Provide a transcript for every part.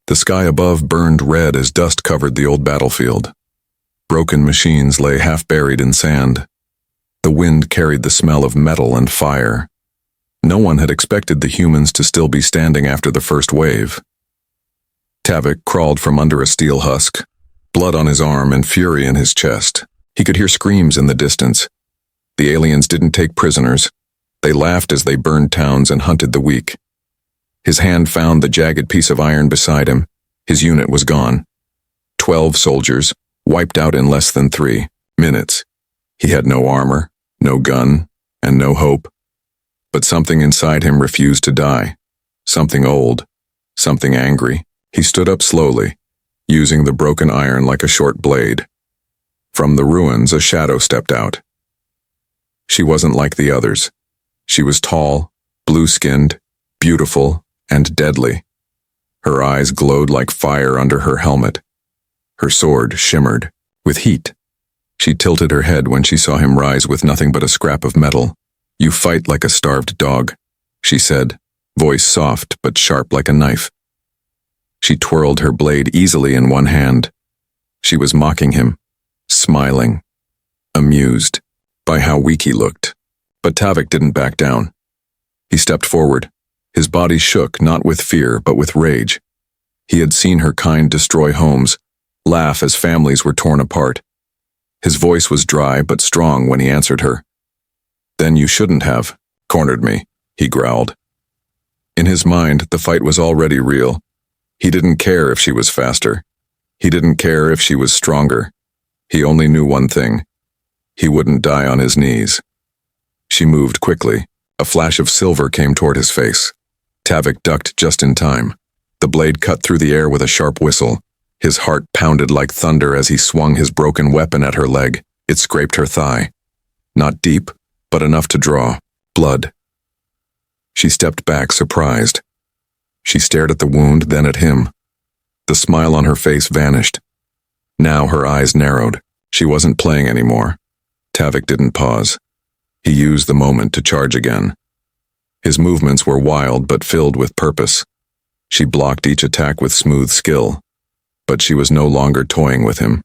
The sky above burned red as dust covered the old battlefield. Broken machines lay half buried in sand. The wind carried the smell of metal and fire. No one had expected the humans to still be standing after the first wave. Tavik crawled from under a steel husk, blood on his arm and fury in his chest. He could hear screams in the distance. The aliens didn't take prisoners. They laughed as they burned towns and hunted the weak. His hand found the jagged piece of iron beside him. His unit was gone. 12 soldiers, wiped out in less than 3 minutes. He had no armor, no gun, and no hope. But something inside him refused to die. Something old, something angry. He stood up slowly, using the broken iron like a short blade. From the ruins, a shadow stepped out. She wasn't like the others. She was tall, blue-skinned, beautiful, and deadly. Her eyes glowed like fire under her helmet. Her sword shimmered with heat. She tilted her head when she saw him rise with nothing but a scrap of metal. "You fight like a starved dog," she said, voice soft but sharp like a knife. She twirled her blade easily in one hand. She was mocking him, smiling, amused by how weak he looked. But Tavik didn't back down. He stepped forward. His body shook, not with fear, but with rage. He had seen her kind destroy homes, laugh as families were torn apart. His voice was dry but strong when he answered her. "Then you shouldn't have cornered me," he growled. In his mind, the fight was already real. He didn't care if she was faster. He didn't care if she was stronger. He only knew one thing. He wouldn't die on his knees. She moved quickly. A flash of silver came toward his face. Tavik ducked just in time. The blade cut through the air with a sharp whistle. His heart pounded like thunder as he swung his broken weapon at her leg. It scraped her thigh. Not deep, but enough to draw blood. She stepped back, surprised. She stared at the wound, then at him. The smile on her face vanished. Now her eyes narrowed. She wasn't playing anymore. Tavik didn't pause. He used the moment to charge again. His movements were wild but filled with purpose. She blocked each attack with smooth skill. But she was no longer toying with him.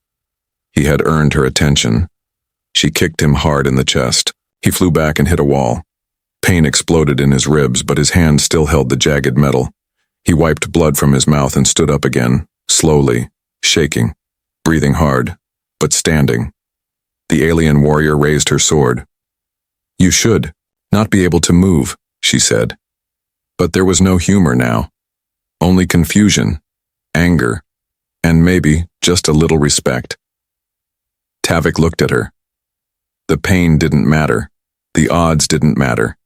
He had earned her attention. She kicked him hard in the chest. He flew back and hit a wall. Pain exploded in his ribs, but his hand still held the jagged metal. He wiped blood from his mouth and stood up again, slowly, shaking, breathing hard, but standing. The alien warrior raised her sword. "You should not be able to move," she said. But there was no humor now. Only confusion, anger, and maybe just a little respect. Tavik looked at her. The pain didn't matter. The odds didn't matter.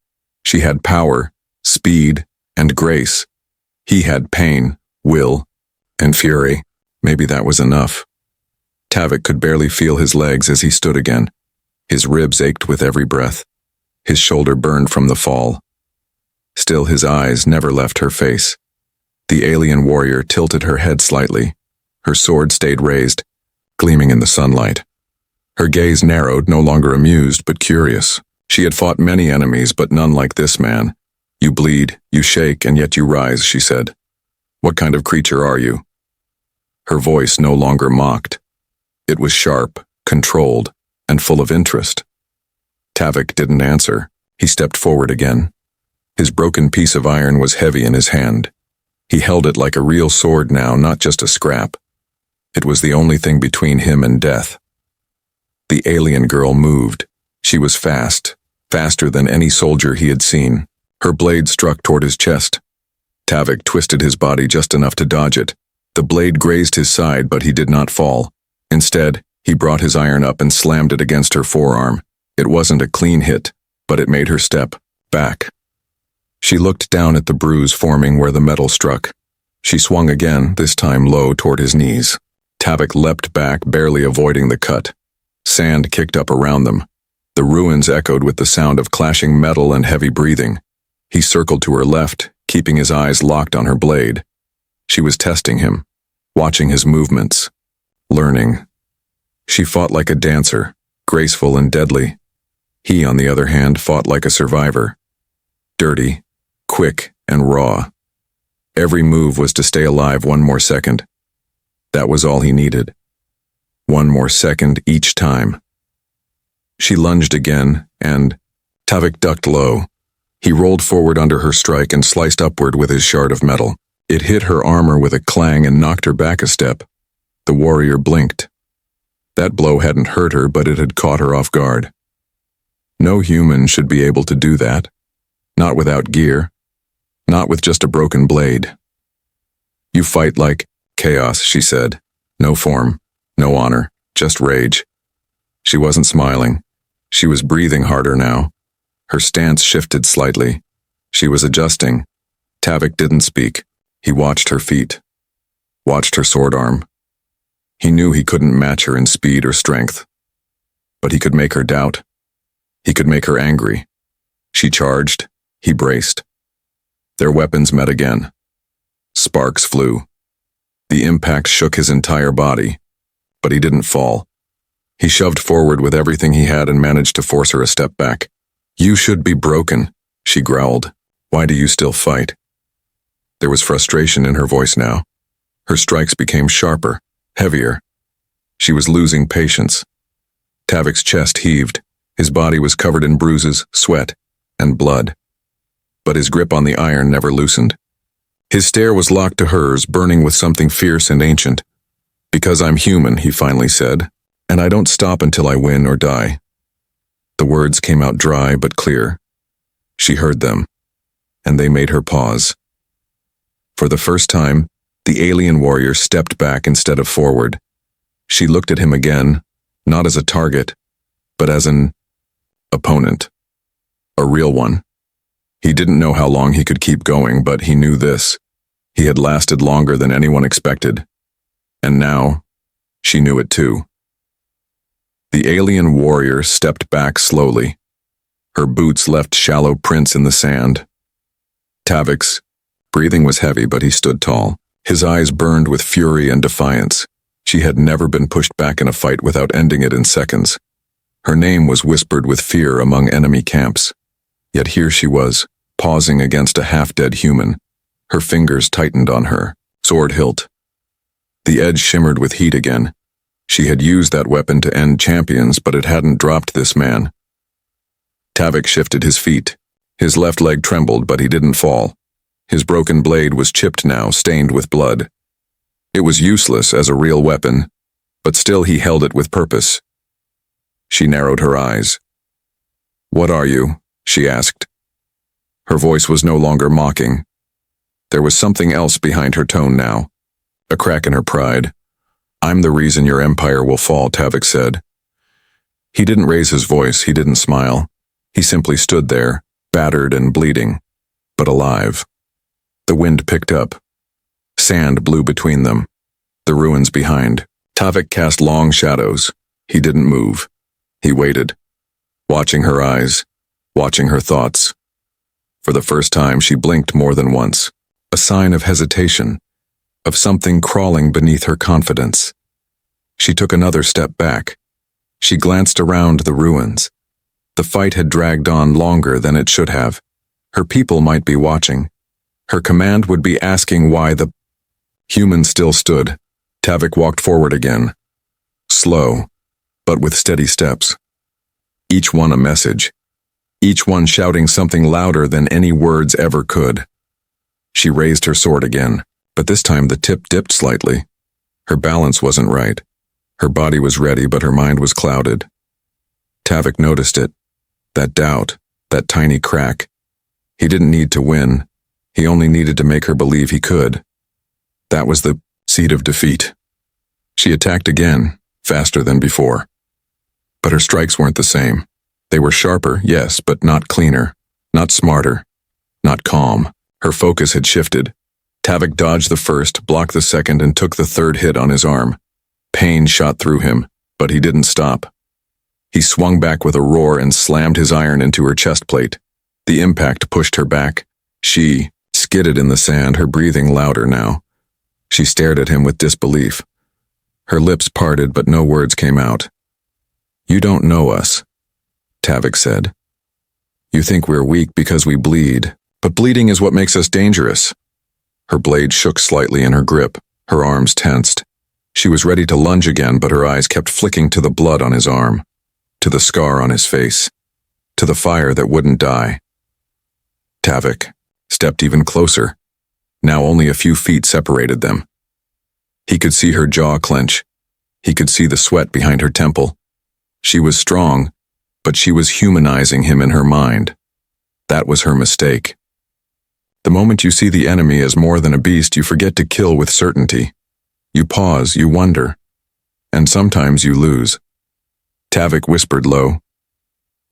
She had power, speed, and grace. He had pain, will, and fury. Maybe that was enough. Tavik could barely feel his legs as he stood again. His ribs ached with every breath. His shoulder burned from the fall. Still, his eyes never left her face. The alien warrior tilted her head slightly. Her sword stayed raised, gleaming in the sunlight. Her gaze narrowed, no longer amused, but curious. She had fought many enemies, but none like this man. "You bleed, you shake, and yet you rise," she said. "What kind of creature are you?" Her voice no longer mocked. It was sharp, controlled, and full of interest. Tavik didn't answer. He stepped forward again. His broken piece of iron was heavy in his hand. He held it like a real sword now, not just a scrap. It was the only thing between him and death. The alien girl moved. She was fast, faster than any soldier he had seen. Her blade struck toward his chest. Tavik twisted his body just enough to dodge it. The blade grazed his side, but he did not fall. Instead, he brought his iron up and slammed it against her forearm. It wasn't a clean hit, but it made her step back. She looked down at the bruise forming where the metal struck. She swung again, this time low toward his knees. Tavik leapt back, barely avoiding the cut. Sand kicked up around them. The ruins echoed with the sound of clashing metal and heavy breathing. He circled to her left, keeping his eyes locked on her blade. She was testing him, watching his movements, learning. She fought like a dancer, graceful and deadly. He, on the other hand, fought like a survivor. Dirty, quick, and raw. Every move was to stay alive one more second. That was all he needed. One more second each time. She lunged again, and Tavik ducked low. He rolled forward under her strike and sliced upward with his shard of metal. It hit her armor with a clang and knocked her back a step. The warrior blinked. That blow hadn't hurt her, but it had caught her off guard. No human should be able to do that. Not without gear. Not with just a broken blade. You fight like chaos, she said. No form, no honor, just rage. She wasn't smiling. She was breathing harder now. Her stance shifted slightly. She was adjusting. Tavik didn't speak. He watched her feet. Watched her sword arm. He knew he couldn't match her in speed or strength. But he could make her doubt. He could make her angry. She charged. He braced. Their weapons met again. Sparks flew. The impact shook his entire body. But he didn't fall. He shoved forward with everything he had and managed to force her a step back. You should be broken, she growled. Why do you still fight? There was frustration in her voice now. Her strikes became sharper, heavier. She was losing patience. Tavik's chest heaved. His body was covered in bruises, sweat, and blood. But his grip on the iron never loosened. His stare was locked to hers, burning with something fierce and ancient. Because I'm human, he finally said, and I don't stop until I win or die. The words came out dry but clear. She heard them, and they made her pause. For the first time, the alien warrior stepped back instead of forward. She looked at him again, not as a target, but as an opponent. A real one. He didn't know how long he could keep going, but he knew this. He had lasted longer than anyone expected. And now, she knew it too. The alien warrior stepped back slowly. Her boots left shallow prints in the sand. Tavik's breathing was heavy, but he stood tall. His eyes burned with fury and defiance. She had never been pushed back in a fight without ending it in seconds. Her name was whispered with fear among enemy camps. Yet here she was, pausing against a half-dead human. Her fingers tightened on her, sword hilt. The edge shimmered with heat again. She had used that weapon to end champions, but it hadn't dropped this man. Tavik shifted his feet. His left leg trembled, but he didn't fall. His broken blade was chipped now, stained with blood. It was useless as a real weapon, but still he held it with purpose. She narrowed her eyes. "What are you?" she asked. Her voice was no longer mocking. There was something else behind her tone now, a crack in her pride. "I'm the reason your empire will fall," Tavik said. He didn't raise his voice, he didn't smile. He simply stood there, battered and bleeding, but alive. The wind picked up. Sand blew between them. The ruins behind. Tavik cast long shadows. He didn't move. He waited, watching her eyes, watching her thoughts. For the first time, she blinked more than once, a sign of hesitation, of something crawling beneath her confidence. She took another step back. She glanced around the ruins. The fight had dragged on longer than it should have. Her people might be watching. Her command would be asking why the human still stood. Tavik walked forward again, slow, but with steady steps. Each one a message. Each one shouting something louder than any words ever could. She raised her sword again, but this time the tip dipped slightly. Her balance wasn't right. Her body was ready, but her mind was clouded. Tavik noticed it. That doubt, that tiny crack. He didn't need to win. He only needed to make her believe he could. That was the seed of defeat. She attacked again, faster than before. But her strikes weren't the same. They were sharper, yes, but not cleaner, not smarter, not calm. Her focus had shifted. Tavik dodged the first, blocked the second, and took the third hit on his arm. Pain shot through him, but he didn't stop. He swung back with a roar and slammed his iron into her chest plate. The impact pushed her back. She skidded in the sand, her breathing louder now. She stared at him with disbelief. Her lips parted, but no words came out. "You don't know us," Tavik said. "You think we're weak because we bleed, but bleeding is what makes us dangerous." Her blade shook slightly in her grip, her arms tensed. She was ready to lunge again, but her eyes kept flicking to the blood on his arm, to the scar on his face, to the fire that wouldn't die. Tavik stepped even closer. Now only a few feet separated them. He could see her jaw clench. He could see the sweat behind her temple. She was strong, but she was humanizing him in her mind. That was her mistake. The moment you see the enemy as more than a beast, you forget to kill with certainty. You pause, you wonder, and sometimes you lose. Tavik whispered low,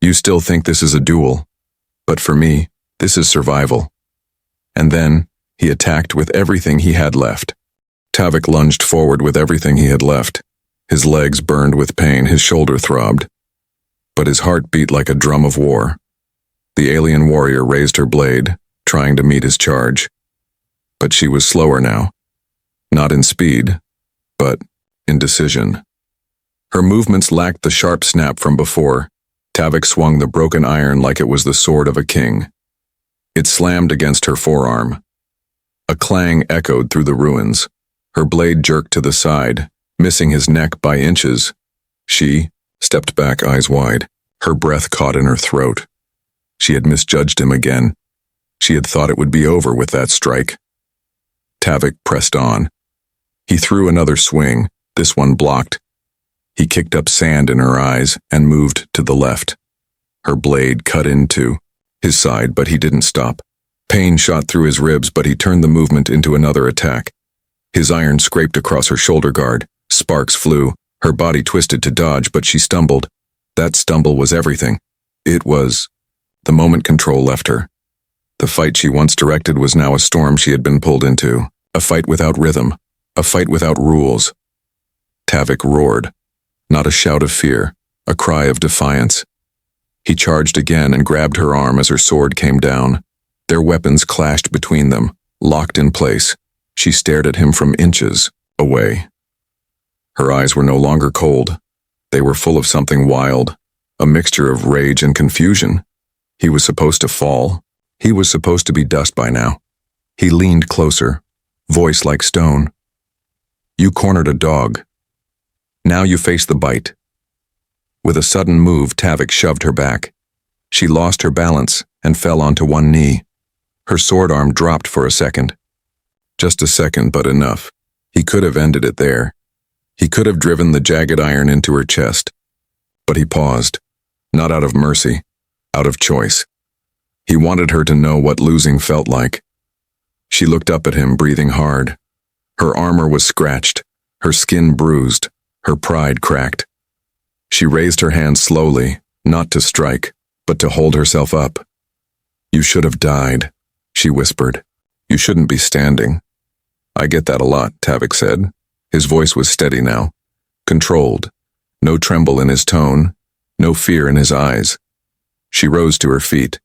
"You still think this is a duel, but for me, this is survival." And then, he attacked with everything he had left. Tavik lunged forward with everything he had left. His legs burned with pain, his shoulder throbbed. But his heart beat like a drum of war. The alien warrior raised her blade, trying to meet his charge. But she was slower now. Not in speed, but in decision. Her movements lacked the sharp snap from before. Tavik swung the broken iron like it was the sword of a king. It slammed against her forearm. A clang echoed through the ruins. Her blade jerked to the side, missing his neck by inches. She stepped back, eyes wide. Her breath caught in her throat. She had misjudged him again. She had thought it would be over with that strike. Tavik pressed on. He threw another swing, this one blocked. He kicked up sand in her eyes and moved to the left. Her blade cut into his side, but he didn't stop. Pain shot through his ribs, but he turned the movement into another attack. His iron scraped across her shoulder guard. Sparks flew. Her body twisted to dodge, but she stumbled. That stumble was everything. It was the moment control left her. The fight she once directed was now a storm she had been pulled into. A fight without rhythm. A fight without rules. Tavik roared. Not a shout of fear, a cry of defiance. He charged again and grabbed her arm as her sword came down. Their weapons clashed between them, locked in place. She stared at him from inches away. Her eyes were no longer cold. They were full of something wild, a mixture of rage and confusion. He was supposed to fall. He was supposed to be dust by now. He leaned closer, voice like stone. "You cornered a dog. Now you face the bite." With a sudden move, Tavik shoved her back. She lost her balance and fell onto one knee. Her sword arm dropped for a second. Just a second, but enough. He could have ended it there. He could have driven the jagged iron into her chest. But he paused, not out of mercy, out of choice. He wanted her to know what losing felt like. She looked up at him, breathing hard. Her armor was scratched, her skin bruised, her pride cracked. She raised her hand slowly, not to strike, but to hold herself up. "You should have died," she whispered. "You shouldn't be standing." "I get that a lot," Tavik said. His voice was steady now, controlled, no tremble in his tone, no fear in his eyes. She rose to her feet.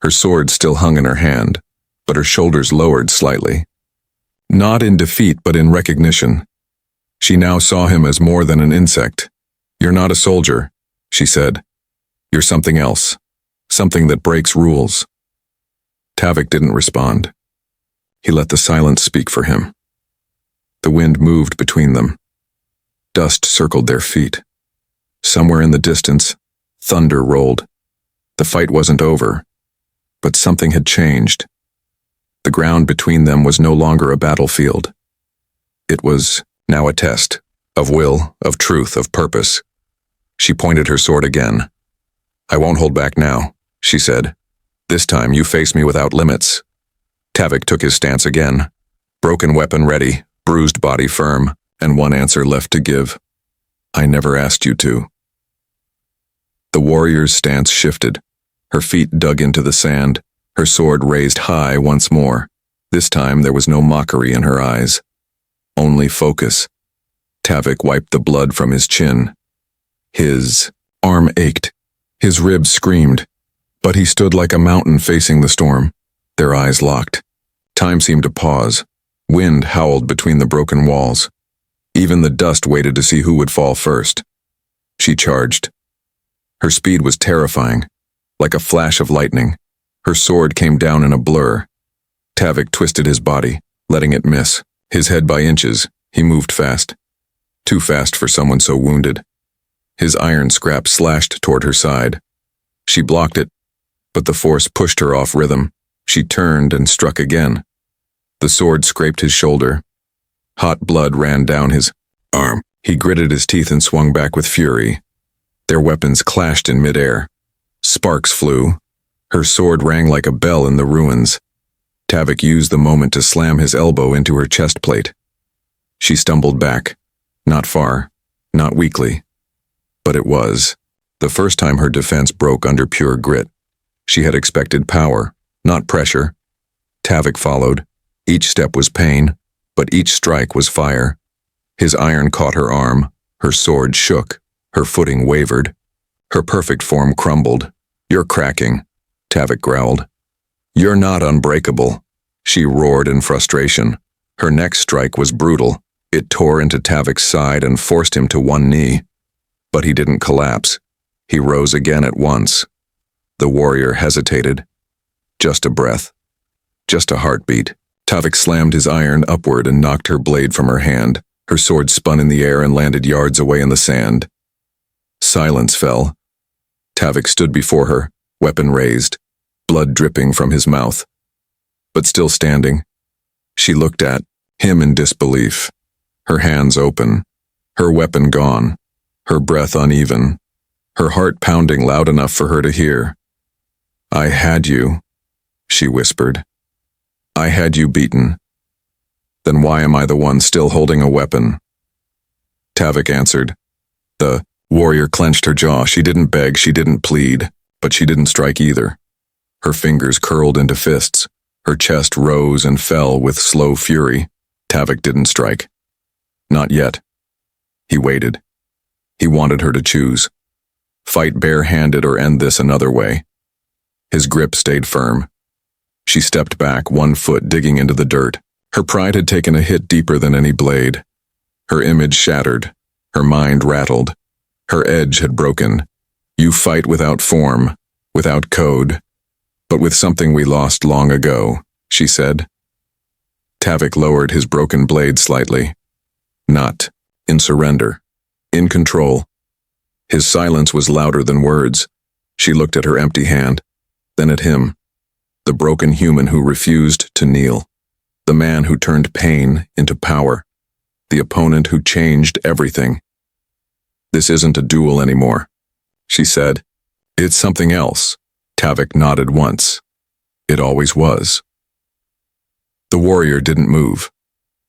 Her sword still hung in her hand, but her shoulders lowered slightly. Not in defeat, but in recognition. She now saw him as more than an insect. "You're not a soldier," she said. "You're something else, something that breaks rules." Tavik didn't respond. He let the silence speak for him. The wind moved between them. Dust circled their feet. Somewhere in the distance, thunder rolled. The fight wasn't over, but something had changed. The ground between them was no longer a battlefield. It was now a test, of will, of truth, of purpose. She pointed her sword again. "I won't hold back now," she said. "This time you face me without limits." Tavik took his stance again, broken weapon ready, bruised body firm, and one answer left to give. "I never asked you to." The warrior's stance shifted. Her feet dug into the sand, her sword raised high once more. This time there was no mockery in her eyes. Only focus. Tavik wiped the blood from his chin. His arm ached. His ribs screamed. But he stood like a mountain facing the storm. Their eyes locked. Time seemed to pause. Wind howled between the broken walls. Even the dust waited to see who would fall first. She charged. Her speed was terrifying, like a flash of lightning. Her sword came down in a blur. Tavik twisted his body, letting it miss. His head by inches, he moved fast. Too fast for someone so wounded. His iron scrap slashed toward her side. She blocked it, but the force pushed her off rhythm. She turned and struck again. The sword scraped his shoulder. Hot blood ran down his arm. He gritted his teeth and swung back with fury. Their weapons clashed in midair. Sparks flew. Her sword rang like a bell in the ruins. Tavik used the moment to slam his elbow into her chest plate. She stumbled back. Not far, not weakly. But it was the first time her defense broke under pure grit. She had expected power, not pressure. Tavik followed. Each step was pain, but each strike was fire. His iron caught her arm. Her sword shook. Her footing wavered. Her perfect form crumbled. "You're cracking," Tavik growled. "You're not unbreakable," she roared in frustration. Her next strike was brutal. It tore into Tavik's side and forced him to one knee. But he didn't collapse. He rose again at once. The warrior hesitated. Just a breath. Just a heartbeat. Tavik slammed his iron upward and knocked her blade from her hand. Her sword spun in the air and landed yards away in the sand. Silence fell. Tavik stood before her, weapon raised, blood dripping from his mouth. But still standing. She looked at him in disbelief. Her hands open, her weapon gone, her breath uneven, her heart pounding loud enough for her to hear. "I had you," she whispered. "I had you beaten. Then why am I the one still holding a weapon?" Tavik answered. The warrior clenched her jaw. She didn't beg, she didn't plead, but she didn't strike either. Her fingers curled into fists. Her chest rose and fell with slow fury. Tavik didn't strike. Not yet. He waited. He wanted her to choose. Fight bare-handed or end this another way. His grip stayed firm. She stepped back, one foot digging into the dirt. Her pride had taken a hit deeper than any blade. Her image shattered. Her mind rattled. Her edge had broken. You fight without form, without code, but with something we lost long ago, she said. Tavik lowered his broken blade slightly. Not in surrender, in control. His silence was louder than words. She looked at her empty hand, then at him, the broken human who refused to kneel, the man who turned pain into power, the opponent who changed everything. "This isn't a duel anymore," she said. "It's something else." Tavik nodded once. It always was. The warrior didn't move.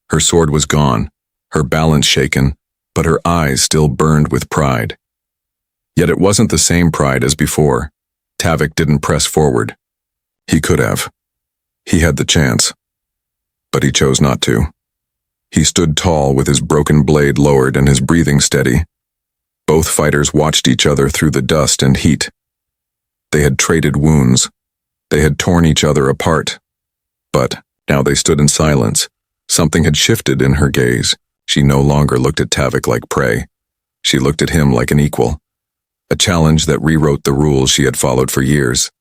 Her sword was gone, her balance shaken, but her eyes still burned with pride. Yet it wasn't the same pride as before. Tavik didn't press forward. He could have. He had the chance. But he chose not to. He stood tall with his broken blade lowered and his breathing steady. Both fighters watched each other through the dust and heat. They had traded wounds. They had torn each other apart. But now they stood in silence. Something had shifted in her gaze. She no longer looked at Tavik like prey. She looked at him like an equal. A challenge that rewrote the rules she had followed for years.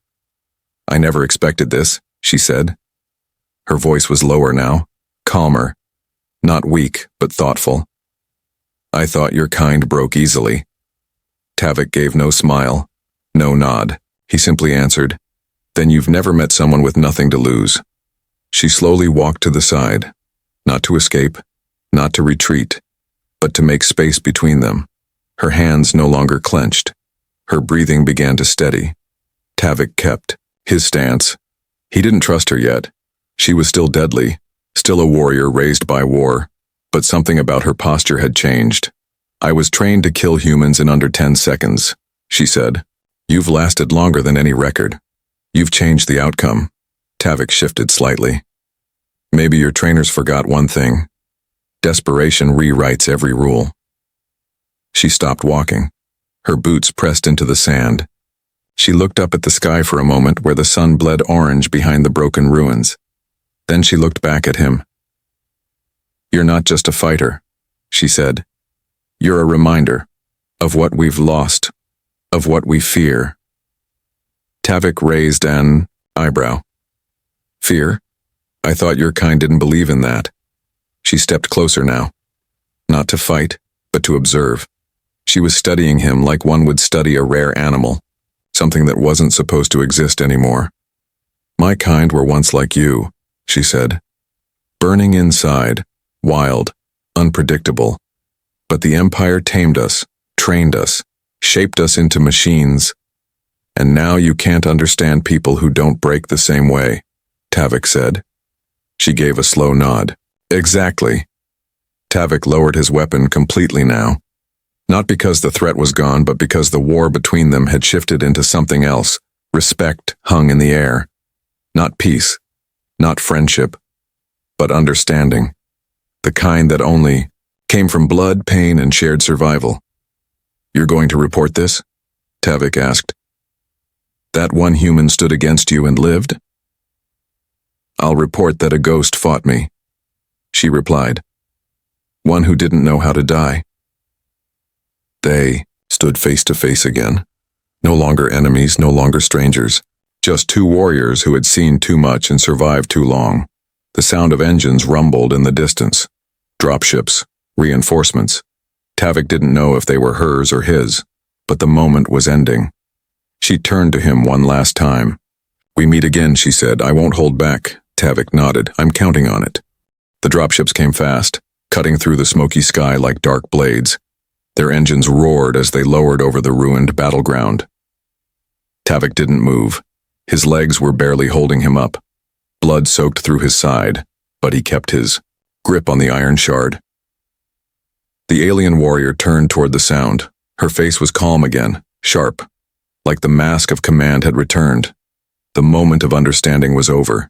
"I never expected this," she said. Her voice was lower now, calmer. Not weak, but thoughtful. "I thought your kind broke easily." Tavik gave no smile, no nod. He simply answered, "Then you've never met someone with nothing to lose." She slowly walked to the side, not to escape, not to retreat, but to make space between them. Her hands no longer clenched. Her breathing began to steady. Tavik kept his stance. He didn't trust her yet. She was still deadly, still a warrior raised by war, but something about her posture had changed. "I was trained to kill humans in under 10 seconds, she said. "You've lasted longer than any record. You've changed the outcome." Tavik shifted slightly. "Maybe your trainers forgot one thing. Desperation rewrites every rule." She stopped walking. Her boots pressed into the sand. She looked up at the sky for a moment where the sun bled orange behind the broken ruins. Then she looked back at him. "You're not just a fighter," she said. "You're a reminder of what we've lost, of what we fear." Tavik raised an eyebrow. "Fear? I thought your kind didn't believe in that. She stepped closer now. Not to fight, but to observe. She was studying him like one would study a rare animal, something that wasn't supposed to exist anymore. My kind were once like you, she said. Burning inside, wild, unpredictable. But the Empire tamed us, trained us, shaped us into machines. And now you can't understand people who don't break the same way, Tavik said. She gave a slow nod. Exactly. Tavik lowered his weapon completely now. Not because the threat was gone, but because the war between them had shifted into something else. Respect hung in the air. Not peace, not friendship, but understanding. The kind that only came from blood, pain, and shared survival. You're going to report this? Tavik asked. That one human stood against you and lived? I'll report that a ghost fought me, she replied. One who didn't know how to die. They stood face to face again. No longer enemies, no longer strangers. Just two warriors who had seen too much and survived too long. The sound of engines rumbled in the distance. Dropships, reinforcements. Tavik didn't know if they were hers or his, but the moment was ending. She turned to him one last time. We meet again, she said. I won't hold back. Tavik nodded. I'm counting on it. The dropships came fast, cutting through the smoky sky like dark blades. Their engines roared as they lowered over the ruined battleground. Tavik didn't move. His legs were barely holding him up. Blood soaked through his side, but he kept his grip on the iron shard. The alien warrior turned toward the sound. Her face was calm again, sharp, like the mask of command had returned. The moment of understanding was over.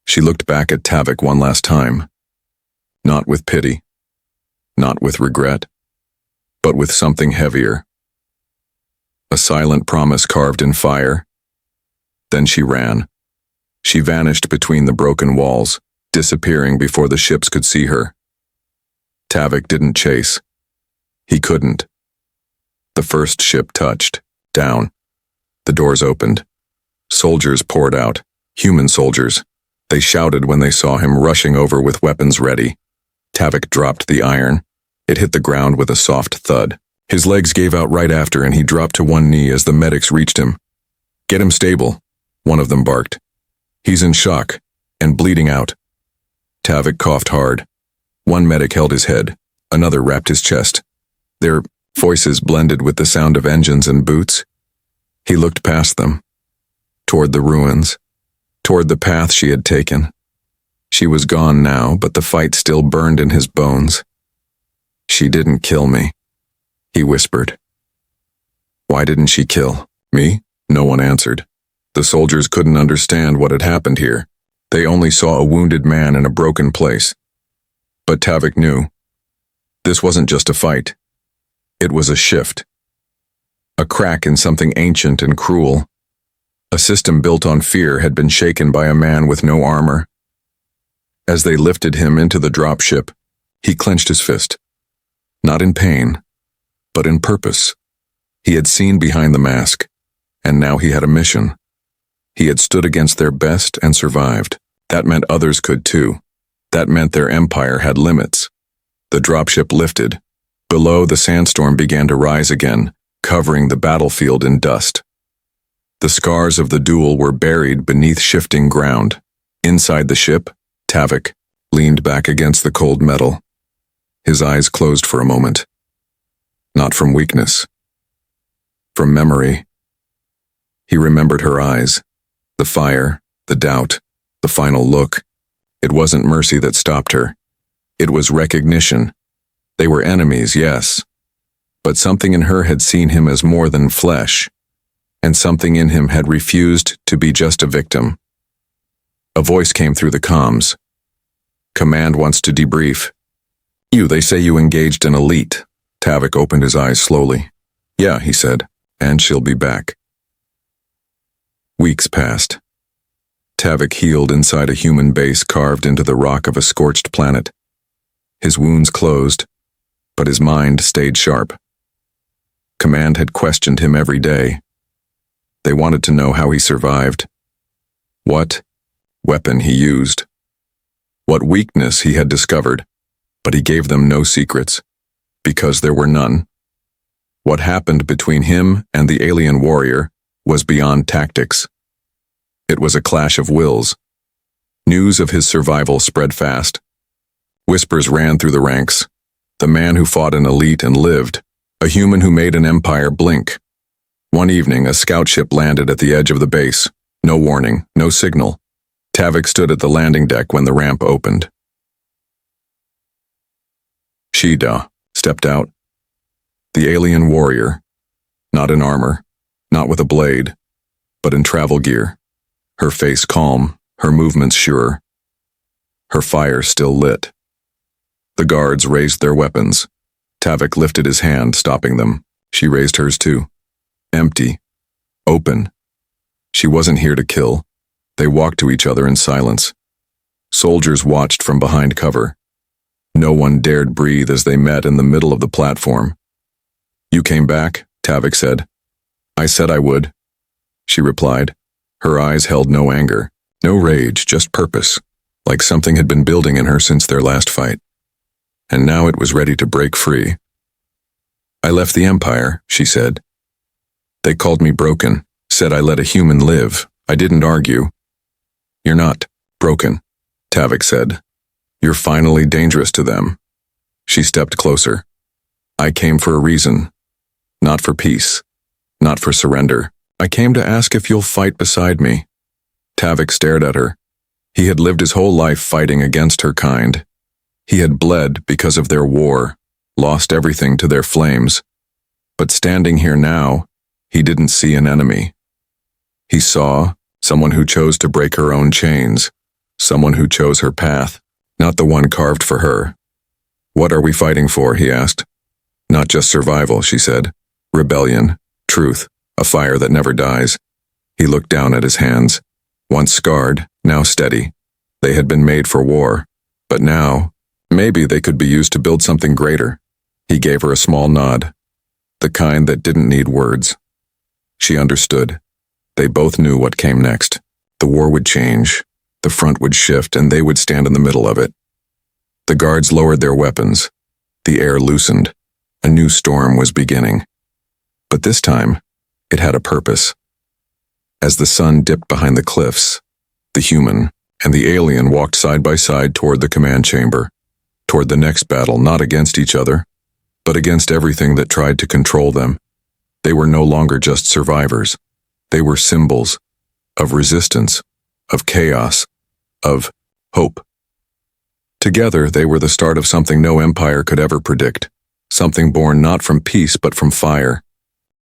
She looked back at Tavik one last time. Not with pity, not with regret, but with something heavier. A silent promise carved in fire. Then she ran. She vanished between the broken walls, disappearing before the ships could see her. Tavik didn't chase. He couldn't. The first ship touched, down. The doors opened. Soldiers poured out, human soldiers. They shouted when they saw him rushing over with weapons ready. Tavik dropped the iron. It hit the ground with a soft thud. His legs gave out right after and he dropped to one knee as the medics reached him. Get him stable, one of them barked. He's in shock and bleeding out. Tavik coughed hard. One medic held his head. Another wrapped his chest. Their voices blended with the sound of engines and boots. He looked past them, toward the ruins, toward the path she had taken. She was gone now, but the fight still burned in his bones. She didn't kill me, he whispered. Why didn't she kill me? No one answered. The soldiers couldn't understand what had happened here. They only saw a wounded man in a broken place. But Tavik knew. This wasn't just a fight. It was a shift. A crack in something ancient and cruel. A system built on fear had been shaken by a man with no armor. As they lifted him into the dropship, he clenched his fist. Not in pain, but in purpose. He had seen behind the mask, and now he had a mission. He had stood against their best and survived. That meant others could too. That meant their empire had limits. The dropship lifted. Below, the sandstorm began to rise again, covering the battlefield in dust. The scars of the duel were buried beneath shifting ground. Inside the ship, Tavik leaned back against the cold metal. His eyes closed for a moment. Not from weakness. From memory. He remembered her eyes. The fire, the doubt, the final look. It wasn't mercy that stopped her. It was recognition. They were enemies, yes. But something in her had seen him as more than flesh. And something in him had refused to be just a victim. A voice came through the comms. Command wants to debrief. They say you engaged an elite. Tavik opened his eyes slowly. Yeah, he said, and she'll be back. Weeks passed. Tavik healed inside a human base carved into the rock of a scorched planet. His wounds closed, but his mind stayed sharp. Command had questioned him every day. They wanted to know how he survived, what weapon he used. what weakness he had discovered, but he gave them no secrets, because there were none. What happened between him and the alien warrior was beyond tactics. It was a clash of wills. News of his survival spread fast. Whispers ran through the ranks. The man who fought an elite and lived, a human who made an empire blink. One evening, a scout ship landed at the edge of the base. No warning, no signal. Tavik stood at the landing deck when the ramp opened. Shida stepped out. The alien warrior, not in armor, not with a blade, but in travel gear. Her face calm, her movements sure. Her fire still lit. The guards raised their weapons. Tavik lifted his hand, stopping them. She raised hers too. Empty. Open. She wasn't here to kill. They walked to each other in silence. Soldiers watched from behind cover. No one dared breathe as they met in the middle of the platform. "You came back," Tavik said. "I said I would," she replied. Her eyes held no anger, no rage, just purpose, like something had been building in her since their last fight. And now it was ready to break free. "I left the Empire," she said. "They called me broken, said I let a human live. I didn't argue." "You're not broken," Tavik said. "You're finally dangerous to them." She stepped closer. "I came for a reason. Not for peace. Not for surrender. I came to ask if you'll fight beside me." Tavik stared at her. He had lived his whole life fighting against her kind. He had bled because of their war, lost everything to their flames. But standing here now, he didn't see an enemy. He saw someone who chose to break her own chains, someone who chose her path, not the one carved for her. "What are we fighting for?" he asked. "Not just survival," she said. "Rebellion, truth, a fire that never dies." He looked down at his hands. Once scarred, now steady. They had been made for war. But now, maybe they could be used to build something greater. He gave her a small nod. The kind that didn't need words. She understood. They both knew what came next. The war would change. The front would shift, and they would stand in the middle of it. The guards lowered their weapons. The air loosened. A new storm was beginning. But this time, it had a purpose. As the sun dipped behind the cliffs, the human and the alien walked side by side toward the command chamber, toward the next battle, not against each other, but against everything that tried to control them. They were no longer just survivors. They were symbols of resistance, of chaos, of hope. Together, they were the start of something no empire could ever predict, something born not from peace but from fire.